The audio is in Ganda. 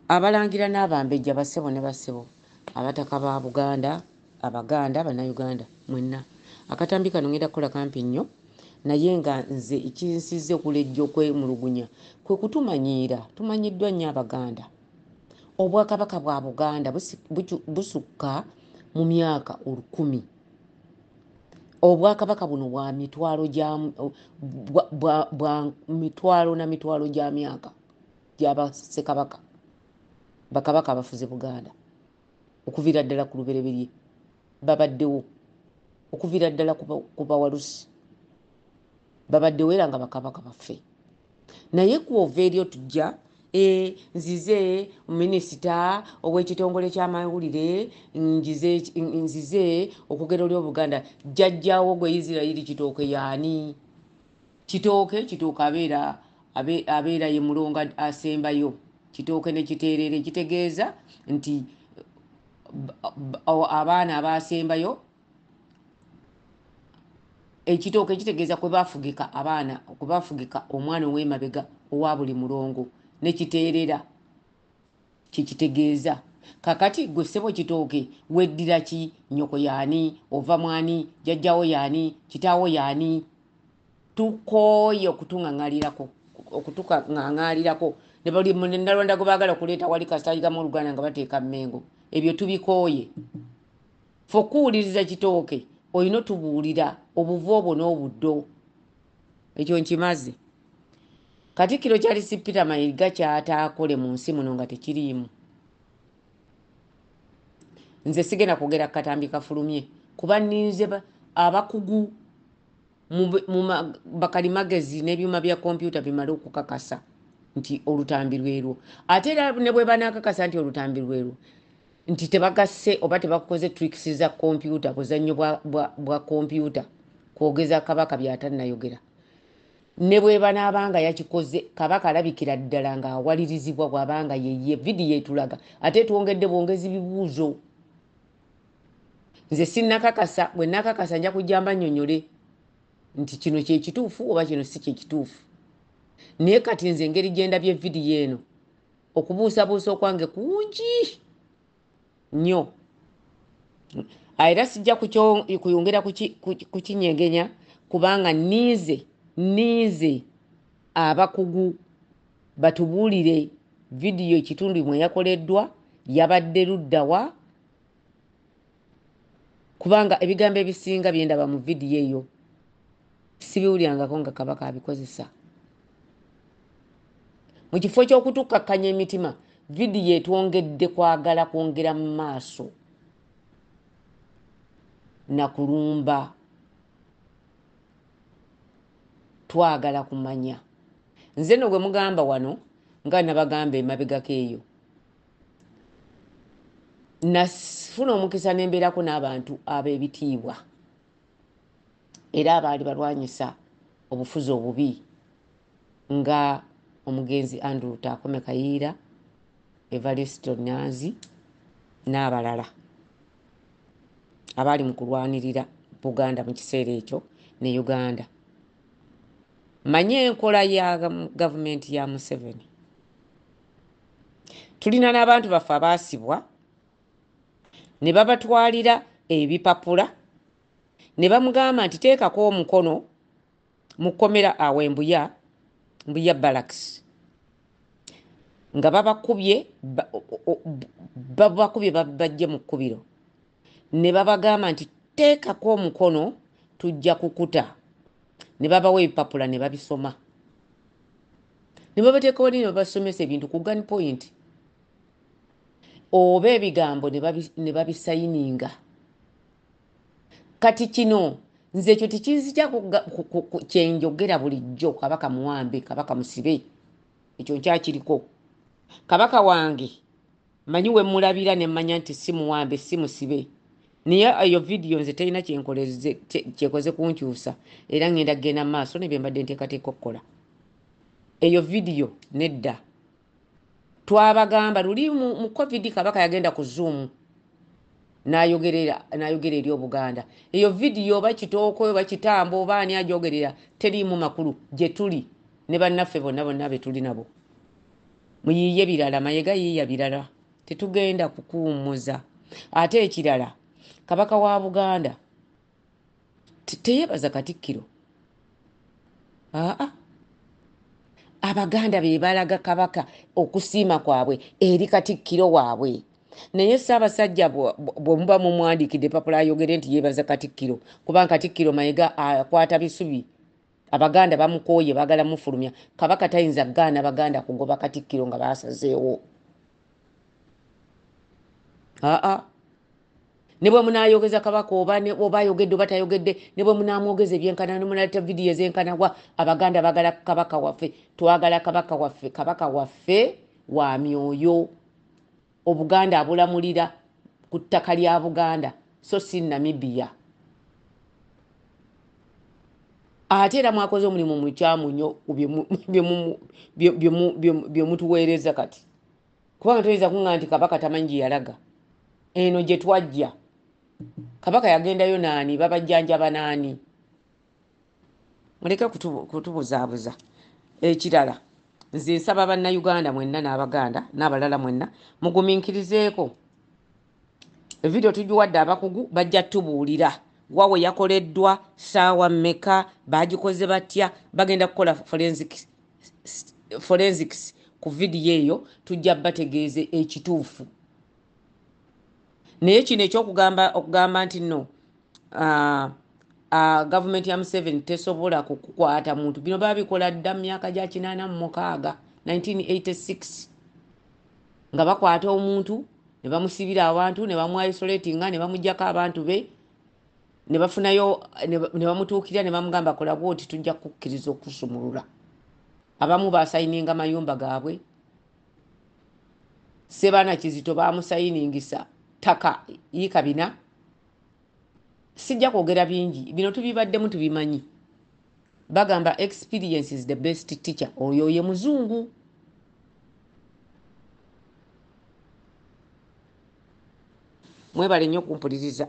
abalangira n'abambejja basebo ne basebo abataka ba Buganda abaganda bannayuganda mwenna akatambi kano ngenda kukola kampi nnyo naye nga nze ekinsize okulejja okwemulugunya kwe kutumanyiira tumanyiddwa nnyo abaganda obwakabaka bwa Buganda busukka mu myaka 1000 obwakabaka buno bwa mitwalo na mitwalo gya myaka gy'abasekabaka bakabaka abafuze Buganda okuviira ddala ku lubereberye babaddewo okuviira ddala ku Bawalusi babaddewo era nga bakabaka baffe naye kuova eryo tujja nzize minisita ow'ekitongole ky'amawulire nzize okugera oli Obuganda jjajjaawo gwe Isirairi Kitooke yaani Kitooke abeera ye mulonga asembayo Kitooke ne kiteerere kitegeeza nti abaana abasembayo ekitooke kitegeeza kwe bafugika abaana kwe bafugika omwana ow'emabega owa buli mulongo ne kiteerera kikitegeeza kakati gwe ssebo Kitooke weddira ki nnyoko yaani ova mwani jjajjawo yaani kitaawo yaani tukooye okutuŋŋaŋaalirako ne bali Nalwanda gwe baagala okuleeta wali kasitayigamu Oluganda nga bateeka Mmengo ebyo tubikooye fe okuwuliriza Kitooke olina otubuulira obuvu obwo n'obuddo ekyo nkimaze Katikkiro Charles Peter Mayiga kyataakole mu nsi muno nga tekiriimu nze sigenda kwogera katambi kafulumye kuba nninze abakugu mu bakalimagezi n'ebyuma bya kompyuta bimale okukakasa nti olutambi lwerwo ate era ne bwe banaakakasa nti olutambi lwerwo nti tebagasse oba tebakoze tricks za kompyuta buzannyo bwa kompyuta kwogeza kabaka byatannayogera ne bwe banaabanga yakikoze kabaka alabikira ddala nga awalirizibwa bw'abanga yeye vidiyo etulaga ate twongedde bwongezi bibuuzo nze sinnakakasa bwe nakakasa nja kujja mbannyonnyole nti kino kyekituufu oba kino si kyekituufu naye kati nze engeri gye ndabye vidiyo eno okubuusabuusa okwange kungi nnyo era sijja kuyongera kukinyegenya kubanga nniize abakugu batubuulire vidiyo ekitundu mwe yakoleddwa yabadde luddawa kubanga ebigambo ebisinga byendaba mu vidiyo eyo sibiwulyangako nga kabaka abikozesa mu kifo ky'okutukkakkanya emitima vidiyo etwongedde kwagala kwongera mu maaso nakulumba twagala kumanya nze no gwe mugamba wano nga nabagamba emabegako eyo nafuna omukisa nembeerako n'abantu ab'ebitiibwa era abaali balwanyisa obufuzi obubi nga omugenzi Andrew Takome Kayiira Evaristo Nyanzi n'abalala abaali mu kulwanirira Buganda mu kiseera ekyo ne Uganda manye enkola ya gavumenti ya Museveni tulina n'abantu baffe abaasibwa ne babatwalira ebipapula ne bamugamba nti teekako omukono mu kkomera awo Mbuya Barracks nga babakubye bajje mu kkubiro ne babagamba nti teekako omukono tujja kukuta ne babawa ebipapula ne babisoma ne babateekawo ne babasomesa ebintu ku gun point oba ebigambo ne babisayininga kati kino nze ekyo tekinzija kyenjogera bulijjo kabaka muwambe kabaka musibe ekyo nkyakiriko kabaka wange manyi we mulabira ne mmanya nti si muwambe si musibe naye eyo vidiyo nze terina kyekoze kunkyusa era ngenda kgenda mu maaso ne bye mbadde nteekateeka okukola eyo vidiyo nedda twabagamba luli mu covid kabaka yagenda ku Zoom n'ayogera eri Obuganda eyo vidiyo oba Kitooke oba Kitambo oba ani agyogerera teriimu makulu gye tuli ne bannaffe bonna be tuli nabo muyiye birala Mayiga yiya birala tetugenda kukuumuza ate ekirala kabaka wa Buganda teyebaza Katikkiro Abaganda be balaga kabaka okusiima kwabwe eri Katikkiro waabwe naye Ssaabasajja bwe muba mumwandikidde papula ayogere nti yeebaza Katikkiro kubanga Katikkiro Mayiga akwata bisubi Abaganda bamukooye bagala mufulumya kabaka tayinza gaana Baganda kugoba Katikkiro nga baasazeewo ne bwe munaayogeza kabaka oba ayogedde oba tayogedde ne bwe munaamwogeza ebyenkana ne munaleeta vidiyo ez'enkanagwa Abaganda bagala kabaka waffe twagala kabaka waffe wa myoyo Obuganda abulamulira ku ttaka lya Buganda so si Namibia ate era mwakoze omulimu mukyamu nnyo bye mutuweereza kati kubanga toyinza kuŋŋa nti kabaka tamanyi gye yalaga eno gye twajja kabaka yagendayo naani babajjanjaba naani muleke kutubuzaabuza ekirala nze nsaba bannayuganda mwenna n'Abaganda n'abalala mwenna mugumiikirizeeko evidiyo tugiwadde abakugu bajja tubuulira wawe yakoleddwa ssaawa mmeka bagikoze batya bagenda kukola forensics ku vidiyo eyo tujja bategeeze ekituufu naye kino okugamba nti no gavumenti ya Museveni tesobola kukwata muntu bino babikola dda mu myaka gya 86 1986 nga bakwata omuntu ne bamusibira abantu ne bamwisolatinga ne bamujjako abantu be ne bafunayo ne bamutuukira ne bamugamba kola bwoti tujja kukkiriza okusumulula abamu basayininga mayumba gaabwe Sebaana Kizito bamusayiningisa taka yikabina sijja kwogera bingi bino tubibaddemu tubimanyi bagamba experience is the best teacher oyo ye muzungu mwebale nnyo kumpuliriza